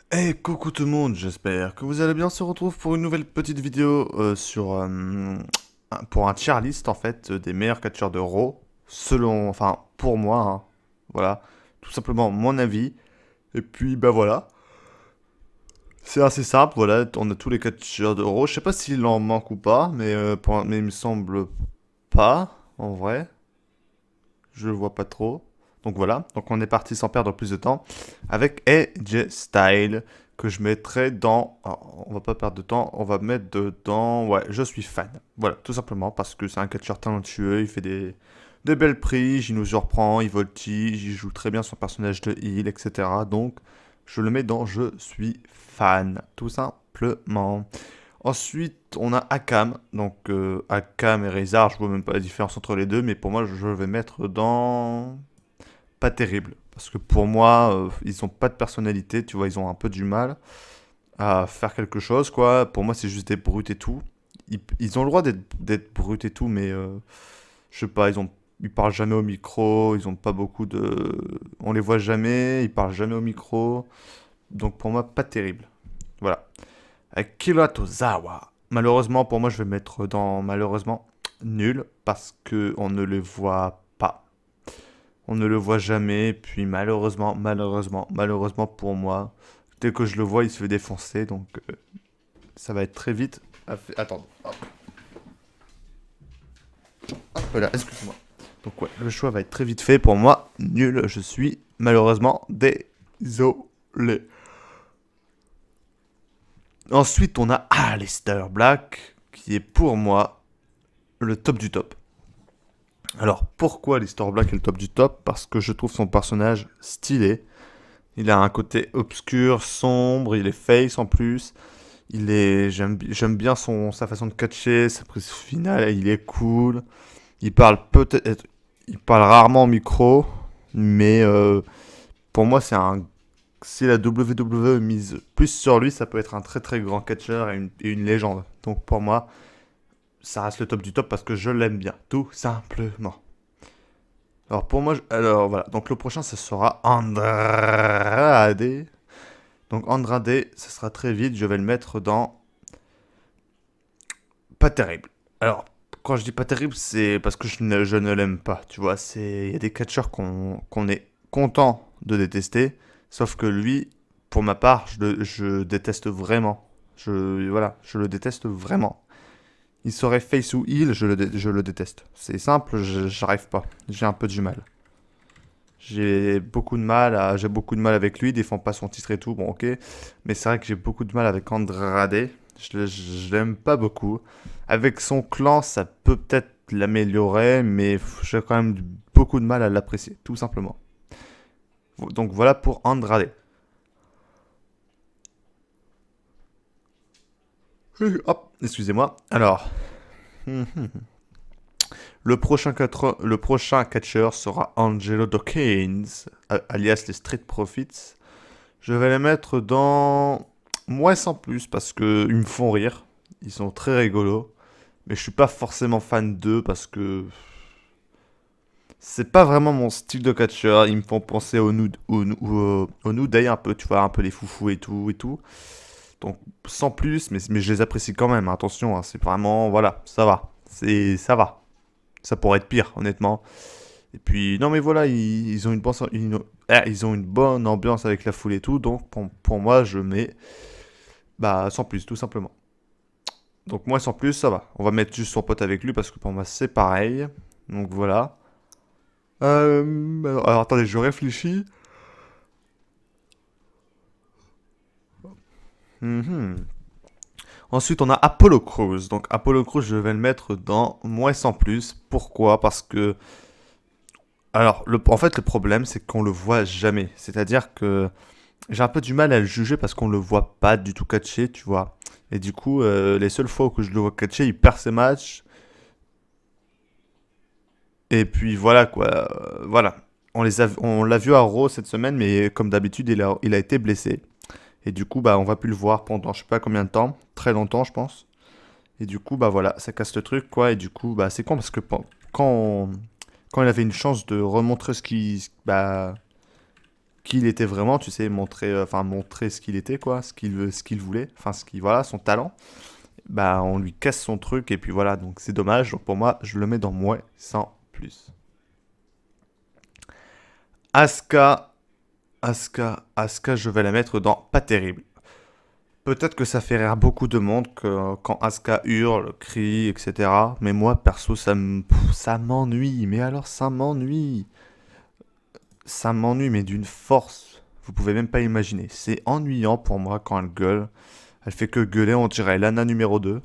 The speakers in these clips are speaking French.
Hey, coucou tout le monde, j'espère que vous allez bien. On se retrouve pour une nouvelle petite vidéo pour un tier list en fait des meilleurs catcheurs de Raw, selon, enfin pour moi, hein. Voilà, tout simplement mon avis. Et puis bah voilà, c'est assez simple, voilà, on a tous les catcheurs de Raw. Je sais pas s'il en manque ou pas, mais il me semble pas, en vrai. Je le vois pas trop. Donc voilà, donc on est parti sans perdre plus de temps avec AJ Style que je mettrai dans... Alors, on va pas perdre de temps, on va mettre dedans... Ouais, je suis fan. Voilà, tout simplement parce que c'est un catcheur talentueux, il fait des belles prises, il nous surprend, il voltige, il joue très bien son personnage de heal, etc. Donc je le mets dans je suis fan, tout simplement. Ensuite, on a Akam. Donc, Akam et Rezar, je vois même pas la différence entre les deux, mais pour moi, je vais mettre dans. Pas terrible. Parce que pour moi, ils ont pas de personnalité, tu vois, ils ont un peu du mal à faire quelque chose, quoi. Pour moi, c'est juste des brutes et tout. Ils ont le droit d'être brutes et tout, mais je sais pas, ils parlent jamais au micro, ils ont pas beaucoup de. On les voit jamais, ils parlent jamais au micro. Donc pour moi, pas terrible. Voilà. Akira Tozawa. Malheureusement, pour moi, je vais mettre dans malheureusement nul parce que on ne le voit pas. On ne le voit jamais. Puis malheureusement pour moi, dès que je le vois, il se fait défoncer. Donc ça va être très vite. Attends, hop là, excuse-moi. Donc ouais, le choix va être très vite fait pour moi. Nul, je suis malheureusement désolé. Ensuite, on a Aleister Black qui est pour moi le top du top. Alors pourquoi l'Histoire Black est le top du top? Parce que je trouve son personnage stylé. Il a un côté obscur, sombre, il est face en plus. J'aime bien sa façon de catcher, sa prise finale, il est cool. Il parle peut-être, il parle rarement au micro, mais pour moi si la WWE mise plus sur lui, ça peut être un très très grand catcheur et une légende. Donc pour moi, ça reste le top du top parce que je l'aime bien, tout simplement. Alors pour moi, alors voilà. Donc le prochain, ce sera Andrade. Donc Andrade, ce sera très vite. Je vais le mettre dans pas terrible. Alors quand je dis pas terrible, c'est parce que je ne l'aime pas. Tu vois, il y a des catcheurs qu'on est content de détester, sauf que lui, pour ma part, je déteste vraiment. Je le déteste vraiment. Il serait face ou heal, je le déteste. C'est simple, j'arrive pas. J'ai un peu du mal. J'ai beaucoup de mal avec lui, il défend pas son titre et tout, bon ok. Mais c'est vrai que j'ai beaucoup de mal avec Andrade. Je l'aime pas beaucoup. Avec son clan, ça peut peut-être l'améliorer, mais j'ai quand même beaucoup de mal à l'apprécier, tout simplement. Donc voilà pour Andrade. Hop, excusez-moi. Alors, le prochain catcheur sera Angelo Dawkins, alias les Street Profits. Je vais les mettre dans moins sans plus parce que ils me font rire. Ils sont très rigolos. Mais je suis pas forcément fan d'eux parce que c'est pas vraiment mon style de catcheur. Ils me font penser au New Day un peu, tu vois, un peu les foufous et tout et tout. Donc sans plus, mais je les apprécie quand même. Attention, hein, c'est vraiment, voilà, ça va. Ça va. Ça pourrait être pire, honnêtement. Et puis, non mais voilà, ils ont ils ont une bonne ambiance avec la foule et tout. Donc pour moi, je mets bah, sans plus, tout simplement. Donc moi, sans plus, ça va. On va mettre juste son pote avec lui parce que pour moi, c'est pareil. Donc voilà. Alors, attendez, je réfléchis. Mhm. Ensuite, on a Apollo Crews. Donc Apollo Crews, je vais le mettre dans moins sans plus. Pourquoi? Parce que... Alors, en fait, le problème, c'est qu'on le voit jamais. C'est-à-dire que j'ai un peu du mal à le juger parce qu'on le voit pas du tout catcher, tu vois. Et du coup, les seules fois où je le vois catcher, il perd ses matchs. Et puis voilà quoi, voilà. On l'a vu à Raw cette semaine, mais comme d'habitude, il a été blessé. Et du coup, bah, on va plus le voir pendant je sais pas combien de temps, très longtemps, je pense. Et du coup, bah voilà, ça casse le truc, quoi. Et du coup, bah c'est con parce que quand, quand il avait une chance de remontrer bah, qui il était vraiment, tu sais, montrer ce qu'il était, quoi, ce qu'il voulait, enfin, voilà, son talent. Bah, on lui casse son truc, et puis voilà, donc c'est dommage. Donc pour moi, je le mets dans moins sans plus. Asuka, Asuka, je vais la mettre dans pas terrible. Peut-être que ça fait rire beaucoup de monde quand Asuka hurle, crie, etc. Mais moi, perso, ça m'ennuie. Mais alors, ça m'ennuie. Ça m'ennuie, mais d'une force. Vous pouvez même pas imaginer. C'est ennuyant pour moi quand elle gueule. Elle fait que gueuler, on dirait Lana numéro 2.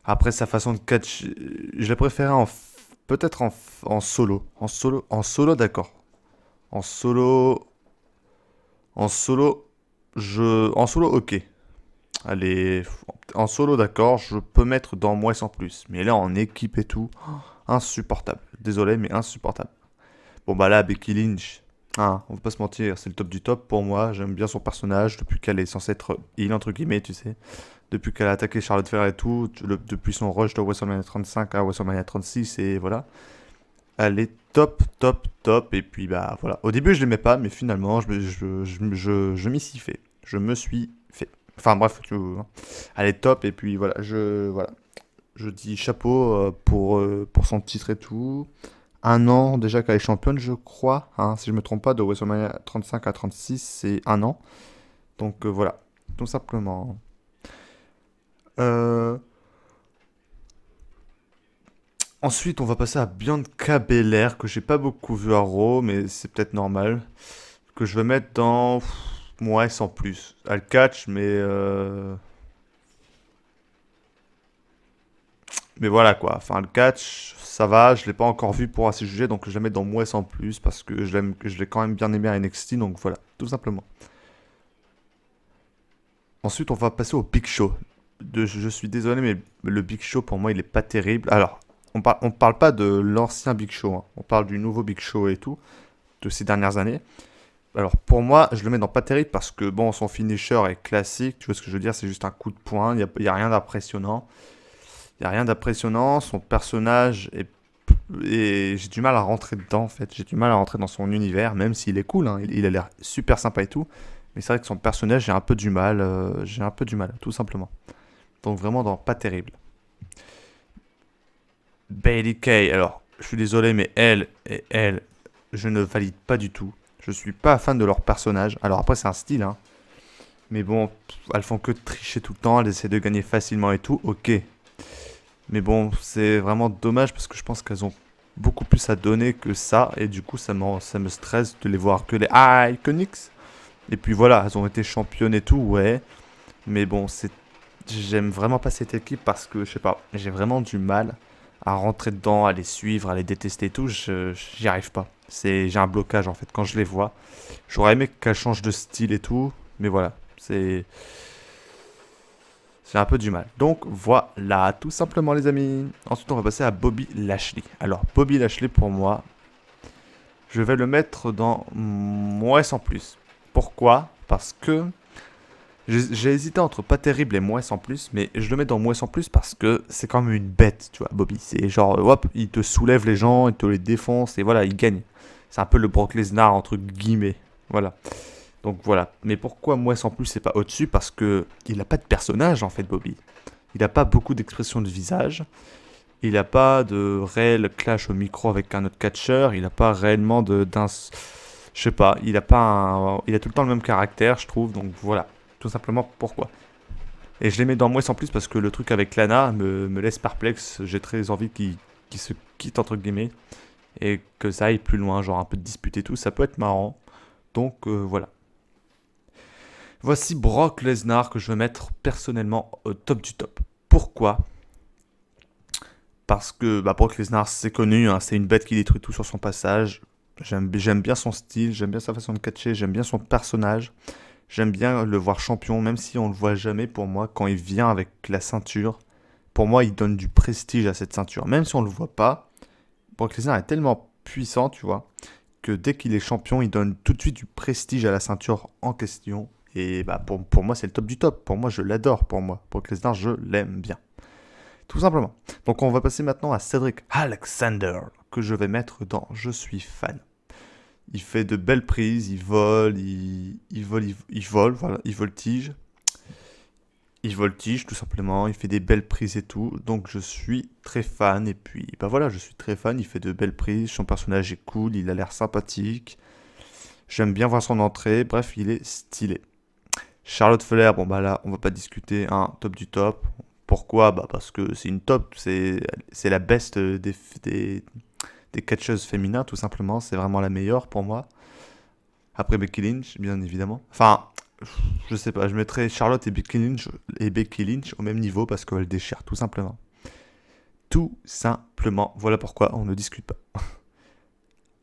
Après, sa façon de catch, je la préférais peut-être en solo. En solo, d'accord. En solo, en solo, ok. Allez, en solo, d'accord, je peux mettre dans moins sans plus. Mais là, en équipe et tout, insupportable. Désolé, mais insupportable. Bon, bah là, Becky Lynch, on va pas se mentir, c'est le top du top pour moi. J'aime bien son personnage depuis qu'elle est censée être heal, entre guillemets, tu sais. Depuis qu'elle a attaqué Charlotte Flair et tout, depuis son rush de WrestleMania 35 à WrestleMania 36, et voilà. Elle est top, top, top. Et puis, bah voilà. Au début, je l'aimais pas, mais finalement, je m'y suis fait. Je me suis fait. Enfin, bref, elle est top. Et puis, voilà. Je dis chapeau pour son titre et tout. Un an déjà qu'elle est championne, je crois. Si je me trompe pas, de WrestleMania 35 à 36, c'est un an. Donc voilà, tout simplement. Euh, Ensuite, on va passer à Bianca Belair, que j'ai pas beaucoup vu à Raw, mais c'est peut-être normal. Que je vais mettre dans. Ouais, sans plus. Elle catch, mais voilà quoi. Enfin, le catch, ça va. Je l'ai pas encore vu pour assez juger, donc je vais mettre dans moins sans plus parce que je l'ai quand même bien aimé à NXT, donc voilà, tout simplement. Ensuite, on va passer au Big Show. Je suis désolé, mais le Big Show pour moi, il est pas terrible. Alors, on parle pas de l'ancien Big Show, hein. On parle du nouveau Big Show et tout de ces dernières années. Alors pour moi, je le mets dans pas terrible parce que bon, son finisher est classique. Tu vois ce que je veux dire? C'est juste un coup de poing. Il y a rien d'impressionnant. Il y a rien d'impressionnant. Son personnage est et j'ai du mal à rentrer dedans en fait. J'ai du mal à rentrer dans son univers, même s'il est cool, hein. Il a l'air super sympa et tout. Mais c'est vrai que son personnage, j'ai un peu du mal. J'ai un peu du mal, tout simplement. Donc vraiment dans pas terrible. Bailey Kay, alors je suis désolé, mais elle, je ne valide pas du tout. Je suis pas fan de leur personnage. Alors après, c'est un style, hein. Mais bon, elles font que tricher tout le temps, elles essaient de gagner facilement et tout, ok. Mais bon, c'est vraiment dommage parce que je pense qu'elles ont beaucoup plus à donner que ça. Et du coup, ça me stresse de les voir que les Iconics. Et puis voilà, elles ont été championnes et tout, ouais. Mais bon, j'aime vraiment pas cette équipe parce que, je sais pas, j'ai vraiment du mal à rentrer dedans, à les suivre, à les détester et tout. J'y arrive pas. J'ai un blocage en fait quand je les vois. J'aurais aimé qu'elles changent de style et tout. Mais voilà, j'ai un peu du mal. Donc voilà, tout simplement les amis. Ensuite, on va passer à Bobby Lashley. Alors, Bobby Lashley, pour moi, je vais le mettre dans moins sans plus. Pourquoi? Parce que j'ai hésité entre pas terrible et moins sans plus, mais je le mets dans moins sans plus parce que c'est quand même une bête, tu vois, Bobby. C'est genre, hop, il te soulève les gens, il te les défonce et voilà, il gagne. C'est un peu le Brock Lesnar entre guillemets. Voilà. Donc voilà. Mais pourquoi moi sans plus c'est pas au-dessus? Parce que il a pas de personnage en fait, Bobby. Il a pas beaucoup d'expression de visage. Il a pas de réel clash au micro avec un autre catcheur. Il a pas réellement je sais pas. Il a tout le temps le même caractère, je trouve. Donc voilà. Tout simplement pourquoi. Et je les mets dans moi sans plus parce que le truc avec Lana me laisse perplexe. J'ai très envie qu'il se quitte entre guillemets et que ça aille plus loin, genre un peu de dispute et tout. Ça peut être marrant. Donc voilà. Voici Brock Lesnar que je vais mettre personnellement au top du top. Pourquoi? Parce que Brock Lesnar, c'est connu, hein, c'est une bête qui détruit tout sur son passage. J'aime bien son style, j'aime bien sa façon de catcher, j'aime bien son personnage. J'aime bien le voir champion, même si on ne le voit jamais pour moi. Quand il vient avec la ceinture, pour moi, il donne du prestige à cette ceinture. Même si on ne le voit pas, Brock Lesnar est tellement puissant, tu vois, que dès qu'il est champion, il donne tout de suite du prestige à la ceinture en question. Et pour moi, c'est le top du top. Pour moi, je l'adore. Pour moi, Brock Lesnar, je l'aime bien. Tout simplement. Donc, on va passer maintenant à Cedric Alexander, que je vais mettre dans Je suis fan. Il fait de belles prises, il vole, voilà, il voltige. Il voltige tout simplement, il fait des belles prises et tout. Donc je suis très fan. Et puis, bah voilà, je suis très fan. Il fait de belles prises. Son personnage est cool, il a l'air sympathique. J'aime bien voir son entrée. Bref, il est stylé. Charlotte Flair, bon bah là, on va pas discuter, un top du top. Pourquoi? Bah parce que c'est une top, c'est la best des catcheuses féminins, tout simplement. C'est vraiment la meilleure pour moi. Après Becky Lynch, bien évidemment. Enfin, je sais pas, je mettrais Charlotte et Becky Lynch au même niveau parce qu'elles déchirent, tout simplement. Tout simplement. Voilà pourquoi on ne discute pas.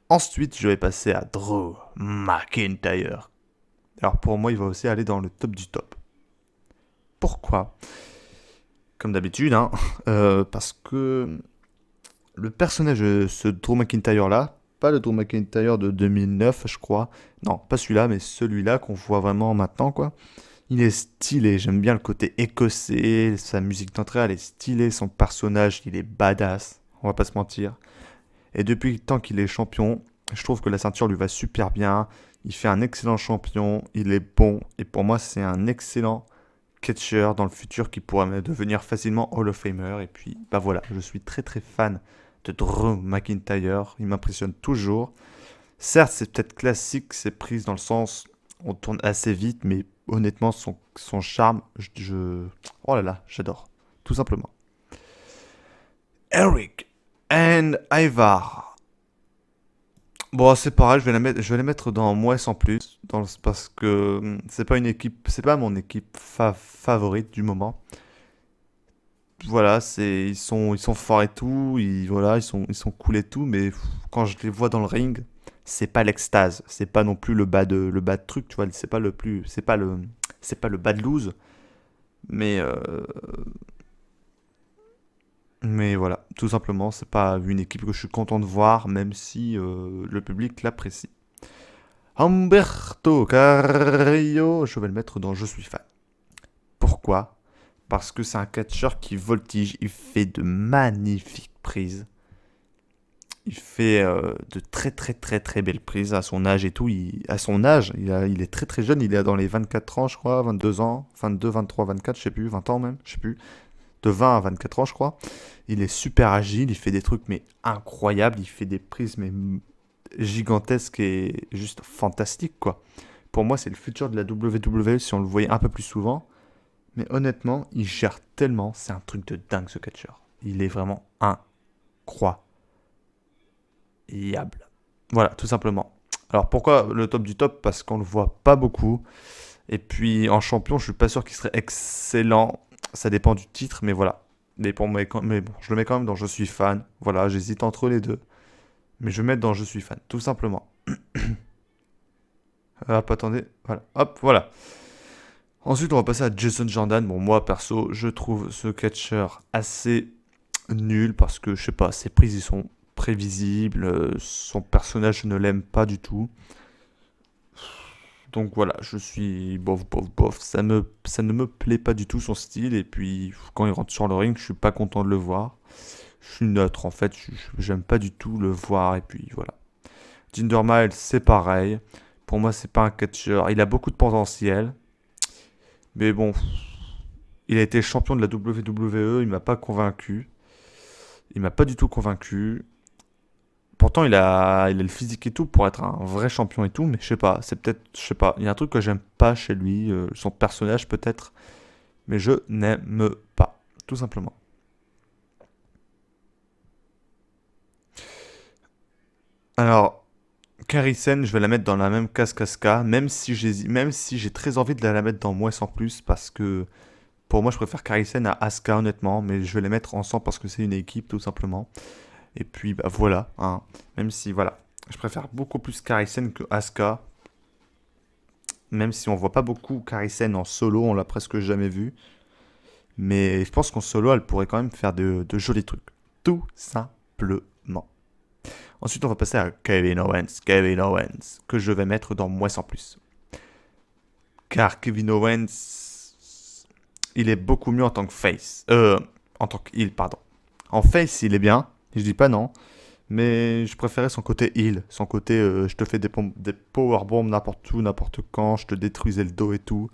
Ensuite, je vais passer à Drew McIntyre. Alors pour moi, il va aussi aller dans le top du top. Pourquoi? Comme d'habitude, hein, parce que le personnage de ce Drew McIntyre là, pas le Drew McIntyre de 2009, je crois. Non, pas celui-là, mais celui-là qu'on voit vraiment maintenant, quoi. Il est stylé, j'aime bien le côté écossais, sa musique d'entrée, elle est stylée, son personnage, il est badass, on va pas se mentir. Et depuis le temps qu'il est champion, je trouve que la ceinture lui va super bien, il fait un excellent champion, il est bon, et pour moi c'est un excellent catcher dans le futur qui pourrait devenir facilement Hall of Famer. Et puis, bah voilà, je suis très très fan de Drew McIntyre, il m'impressionne toujours. Certes, c'est peut-être classique, c'est prise dans le sens, on tourne assez vite, mais honnêtement, son charme, oh là là, j'adore. Tout simplement. Eric and Ivar. Bon, c'est pareil, je vais les mettre dans moi sans plus, parce que c'est pas une équipe, c'est pas mon équipe favorite du moment. Voilà, ils sont forts et tout, voilà, ils sont cool et tout, mais quand je les vois dans le ring, c'est pas l'extase, c'est pas non plus le bad truc, tu vois, c'est pas le bad lose, mais mais voilà, tout simplement, c'est pas une équipe que je suis content de voir, même si le public l'apprécie. Humberto Carrillo, je vais le mettre dans Je suis fan. Pourquoi? Parce que c'est un catcheur qui voltige, il fait de magnifiques prises. Il fait de très très très très belles prises à son âge et tout. À son âge, il est très très jeune, il est dans les 24 ans je crois, 22 ans, 22, 23, 24, je sais plus, 20 ans même, je sais plus. De 20 à 24 ans je crois. Il est super agile, il fait des trucs mais incroyables, il fait des prises mais gigantesques et juste fantastiques quoi. Pour moi c'est le futur de la WWE si on le voyait un peu plus souvent. Mais honnêtement, il gère tellement, c'est un truc de dingue ce catcheur. Il est vraiment incroyable. Voilà, tout simplement. Alors pourquoi le top du top? Parce qu'on le voit pas beaucoup. Et puis en champion, je suis pas sûr qu'il serait excellent. Ça dépend du titre, mais voilà. Mais bon, je le mets quand même dans Je suis fan. Voilà, j'hésite entre les deux. Mais je vais mettre dans Je suis fan, tout simplement. Hop, attendez. Voilà. Hop, voilà. Ensuite, on va passer à Jason Jordan. Bon, moi, perso, je trouve ce catcher assez nul parce que, je sais pas, ses prises, ils sont prévisibles. Son personnage, je ne l'aime pas du tout. Donc voilà, je suis bof, bof, bof. Ça ne me plaît pas du tout son style. Et puis, quand il rentre sur le ring, je suis pas content de le voir. Je suis neutre, en fait. J'aime pas du tout le voir. Et puis, voilà. Jinder Mahal, c'est pareil. Pour moi, c'est pas un catcher. Il a beaucoup de potentiel. Mais bon, il a été champion de la WWE, il m'a pas convaincu. Il m'a pas du tout convaincu. Pourtant, il a le physique et tout pour être un vrai champion et tout, mais je sais pas, c'est peut-être, je sais pas, il y a un truc que j'aime pas chez lui, son personnage peut-être, mais je n'aime pas, tout simplement. Alors, Kairi Sen, je vais la mettre dans la même case qu'Asuka, même si j'ai très envie de la mettre dans Moi sans plus, parce que pour moi, je préfère Kairi Sen à Asuka honnêtement, mais je vais les mettre ensemble parce que c'est une équipe tout simplement. Et puis bah voilà, hein. Même si voilà, je préfère beaucoup plus Karisen que Asuka, même si on voit pas beaucoup Karisen en solo, on l'a presque jamais vu. Mais je pense qu'en solo, elle pourrait quand même faire de jolis trucs. Tout simplement. Ensuite, on va passer à Kevin Owens, que je vais mettre dans Moi sans plus. Car Kevin Owens, il est beaucoup mieux en tant que face. En tant que heel, pardon. En face, il est bien, je dis pas non. Mais je préférais son côté heal, son côté je te fais des power bombs n'importe où, n'importe quand, je te détruisais le dos et tout.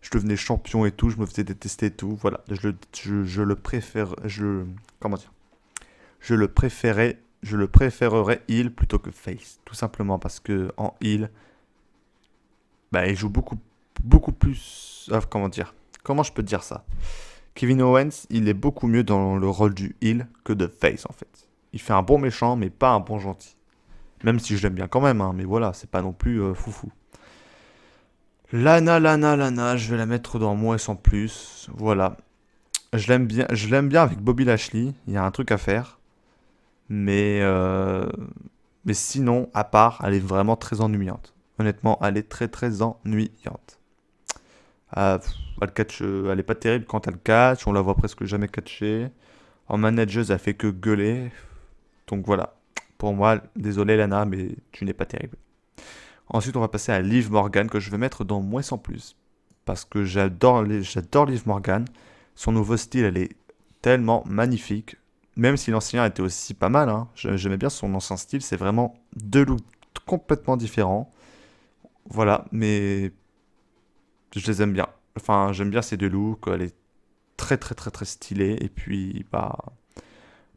Je devenais champion et tout, je me faisais détester et tout. Voilà, je le préfère, comment dire, je le préférerais heal plutôt que face, tout simplement parce que en heal, bah il joue beaucoup plus, comment dire, comment je peux te dire ça? Kevin Owens, il est beaucoup mieux dans le rôle du heal que de face en fait. Il fait un bon méchant, mais pas un bon gentil. Même si je l'aime bien quand même, hein, mais voilà, c'est pas non plus foufou. Lana, je vais la mettre dans moins sans plus. Voilà. Je l'aime bien avec Bobby Lashley. Il y a un truc à faire. Mais, euh, mais sinon, à part, elle est vraiment très ennuyante. Honnêtement, elle est très ennuyante. Elle est pas terrible quand elle catch. On la voit presque jamais catcher. En manageuse, elle fait que gueuler. Donc voilà. Pour moi, désolé Lana, mais tu n'es pas terrible. Ensuite, on va passer à Liv Morgan que je vais mettre dans moins sans plus. Parce que j'adore Liv Morgan. Son nouveau style, elle est tellement magnifique. Même si l'ancien était aussi pas mal, hein. J'aimais bien son ancien style. C'est vraiment deux looks complètement différents. Voilà, mais je les aime bien. Enfin, j'aime bien ces deux looks. Elle est très stylée. Et puis,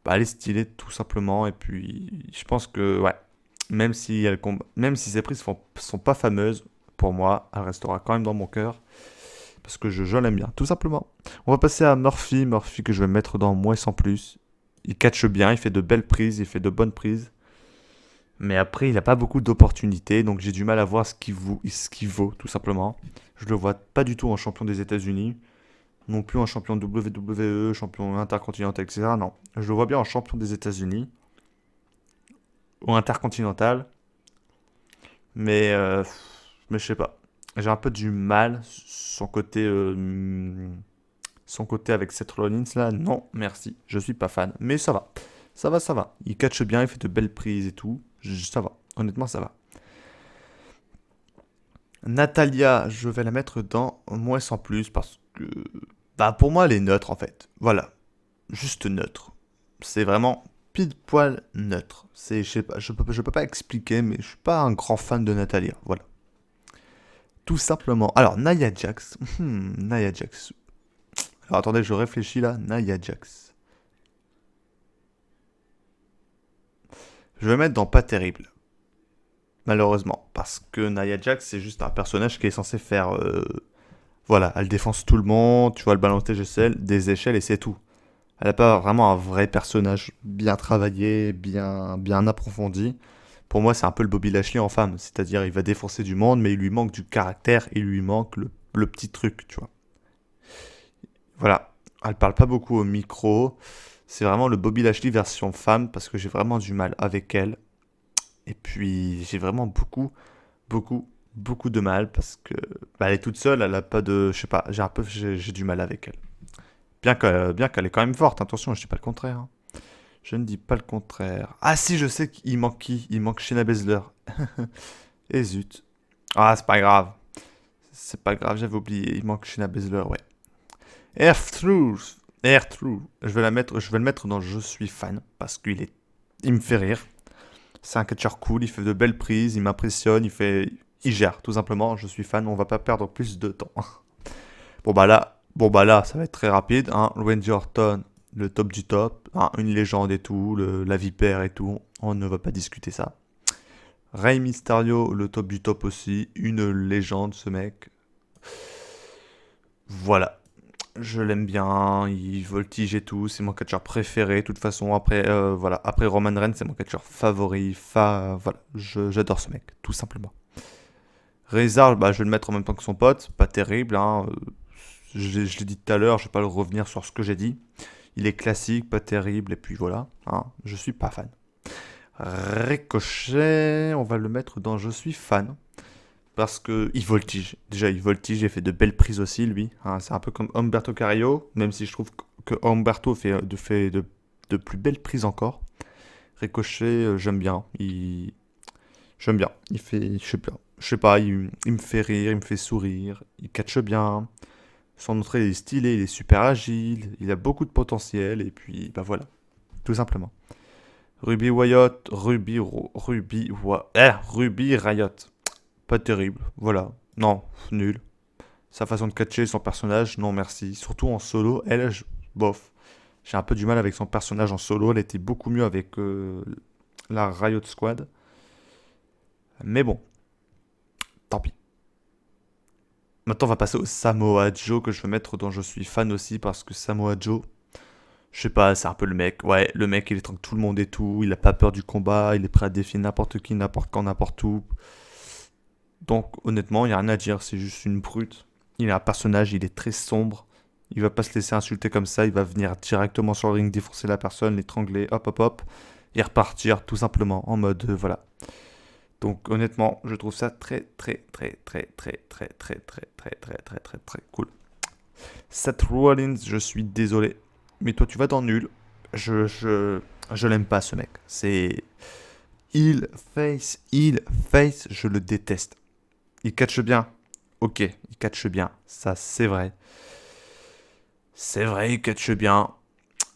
elle est stylée tout simplement. Et puis, je pense que, ouais, même si ses prises sont pas fameuses, pour moi, elle restera quand même dans mon cœur. Parce que je l'aime bien, tout simplement. On va passer à Murphy. Murphy que je vais mettre dans moins sans plus. Il catche bien, il fait de belles prises, il fait de bonnes prises. Mais après, il n'a pas beaucoup d'opportunités, donc j'ai du mal à voir ce qu'il vaut, tout simplement. Je le vois pas du tout en champion des États-Unis, non plus en champion WWE, champion intercontinental, etc. Non, je le vois bien en champion des États-Unis ou intercontinental, mais, euh, mais je sais pas. J'ai un peu du mal. Son côté avec Seth Rollins là, non, merci, je suis pas fan. Mais ça va, ça va. Il catche bien, il fait de belles prises et tout. Ça va, honnêtement, ça va. Natalia, je vais la mettre dans moins sans plus parce que, bah, pour moi, elle est neutre en fait. Voilà, juste neutre. C'est vraiment pile poil neutre. Je sais pas, je peux pas expliquer, mais je suis pas un grand fan de Natalia. Voilà, tout simplement. Alors, Nia Jax, Nia Jax. Alors attendez, je réfléchis là. Nia Jax. Je vais mettre dans pas terrible. Malheureusement. Parce que Nia Jax, c'est juste un personnage qui est censé faire. Voilà, elle défonce tout le monde, tu vois, le balancer des échelles et c'est tout. Elle n'a pas vraiment un vrai personnage bien travaillé, bien approfondi. Pour moi, c'est un peu le Bobby Lashley en femme. C'est-à-dire, il va défoncer du monde, mais il lui manque du caractère, il lui manque le petit truc, tu vois. Voilà. Elle parle pas beaucoup au micro. C'est vraiment le Bobby Lashley version femme parce que j'ai vraiment du mal avec elle. Et puis, j'ai vraiment beaucoup de mal parce que bah, elle est toute seule, elle a pas de. Je sais pas, j'ai du mal avec elle. Bien qu'elle est quand même forte, attention, je dis pas le contraire, hein. Je ne dis pas le contraire. Ah si, je sais qu'il manque qui? Il manque Shayna Baszler. Et zut. Ah, c'est pas grave. C'est pas grave, j'avais oublié. Il manque Shayna Baszler, ouais. R-Truth. R-Truth. Je vais le mettre dans Je suis fan parce il me fait rire. C'est un catcheur cool, il fait de belles prises, il m'impressionne, il gère, tout simplement. Je suis fan, on va pas perdre plus de temps. Bon bah là, ça va être très rapide, hein. Randy Orton, le top du top, hein, une légende et tout, la vipère et tout. On ne va pas discuter ça. Rey Mysterio, le top du top aussi, une légende ce mec. Voilà, je l'aime bien, il voltige et tout, c'est mon catcheur préféré. De toute façon, voilà, après Roman Reigns, c'est mon catcheur favori. Voilà, j'adore ce mec, tout simplement. Rezar, bah, je vais le mettre en même temps que son pote, pas terrible, hein. Je l'ai dit tout à l'heure, je vais pas le revenir sur ce que j'ai dit. Il est classique, pas terrible, et puis voilà, hein, je suis pas fan. Ricochet, on va le mettre dans Je suis fan. Parce que il voltige. Déjà, il voltige et fait de belles prises aussi, lui, hein. C'est un peu comme Humberto Carrillo, même si je trouve que Humberto fait de plus belles prises encore. Ricochet, j'aime bien. Je sais pas, il me fait rire, il me fait sourire, il catche bien. Son entrée est stylé, il est super agile, il a beaucoup de potentiel, et puis, bah voilà, tout simplement. Ruby Wyatt, Ruby Riot. Pas terrible, voilà. Non, nul. Sa façon de catcher son personnage, non merci. Surtout en solo, bof. J'ai un peu du mal avec son personnage en solo. Elle était beaucoup mieux avec la Riot Squad. Mais bon, tant pis. Maintenant, on va passer au Samoa Joe que je veux mettre, dont je suis fan aussi parce que Samoa Joe, je sais pas, c'est un peu le mec. Ouais, le mec, il étrangle tout le monde et tout. Il a pas peur du combat. Il est prêt à défier n'importe qui, n'importe quand, n'importe où. Donc, honnêtement, il n'y a rien à dire. C'est juste une brute. Il est un personnage, il est très sombre. Il va pas se laisser insulter comme ça. Il va venir directement sur le ring, défoncer la personne, l'étrangler, hop, hop, hop. Et repartir tout simplement en mode voilà. Donc honnêtement, je trouve ça très très cool. Seth Rollins, je suis désolé, mais toi tu vas dans nul. Je l'aime pas ce mec. C'est heel face, je le déteste. Il catche bien. Ok, il catche bien, ça c'est vrai. C'est vrai, il catche bien.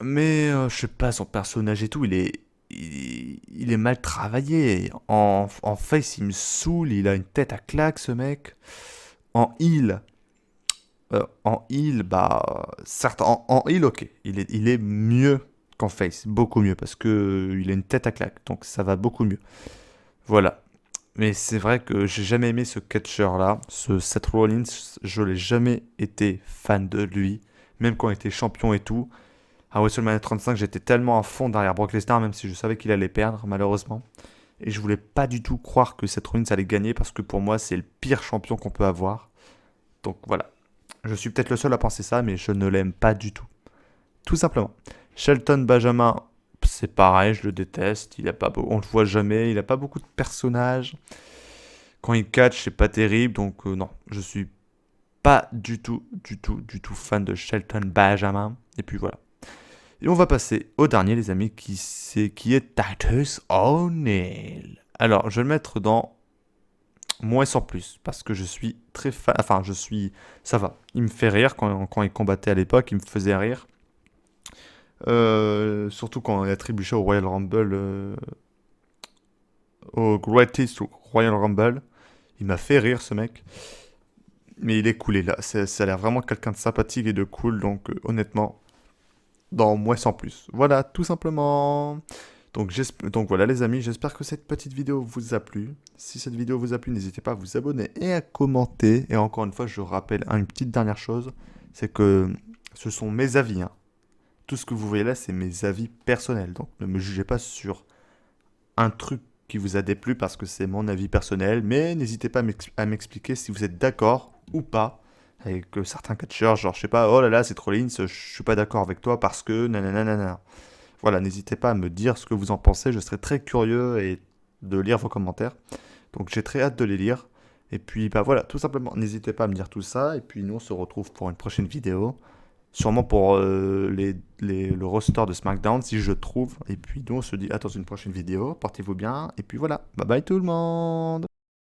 Mais je sais pas, son personnage et tout, il est mal travaillé. En face, il me saoule, il a une tête à claque, ce mec. En heal, bah, certes, en heal, ok. Il est mieux qu'en face, beaucoup mieux, parce que il a une tête à claque, donc ça va beaucoup mieux. Voilà. Mais c'est vrai que j'ai jamais aimé ce catcheur-là, ce Seth Rollins, je l'ai jamais été fan de lui, même quand il était champion et tout. À WrestleMania 35, j'étais tellement à fond derrière Brock Lesnar, même si je savais qu'il allait perdre, malheureusement. Et je voulais pas du tout croire que Seth Rollins allait gagner, parce que pour moi, c'est le pire champion qu'on peut avoir. Donc voilà. Je suis peut-être le seul à penser ça, mais je ne l'aime pas du tout. Tout simplement. Shelton Benjamin, c'est pareil, je le déteste. On le voit jamais, il a pas beaucoup de personnages. Quand il catch, c'est pas terrible, donc non, je suis pas du tout fan de Shelton Benjamin. Et puis voilà. Et on va passer au dernier, les amis, qui est Titus O'Neil. Alors, je vais le mettre dans moins sans plus, parce que je suis très fan. Enfin, ça va. Il me fait rire quand il combattait à l'époque, il me faisait rire. Surtout quand il a trébuché au Royal Rumble, au Greatest Royal Rumble. Il m'a fait rire, ce mec. Mais il est cool, et là. Ça a l'air vraiment quelqu'un de sympathique et de cool, donc honnêtement, dans moins sans plus. Voilà, tout simplement. Donc voilà les amis, j'espère que cette petite vidéo vous a plu. Si cette vidéo vous a plu, n'hésitez pas à vous abonner et à commenter. Et encore une fois, je rappelle une petite dernière chose, c'est que ce sont mes avis, hein. Tout ce que vous voyez là, c'est mes avis personnels. Donc ne me jugez pas sur un truc qui vous a déplu parce que c'est mon avis personnel. Mais n'hésitez pas à m'expliquer si vous êtes d'accord ou pas avec certains catcheurs. Genre, je sais pas, oh là là, c'est trop Rollins, je suis pas d'accord avec toi parce que nanana. Voilà, n'hésitez pas à me dire ce que vous en pensez. Je serai très curieux et de lire vos commentaires. Donc j'ai très hâte de les lire. Et puis bah voilà, tout simplement, n'hésitez pas à me dire tout ça. Et puis nous on se retrouve pour une prochaine vidéo. Sûrement pour le roster de SmackDown si je trouve. Et puis nous on se dit à dans une prochaine vidéo. Portez-vous bien. Et puis voilà. Bye bye tout le monde.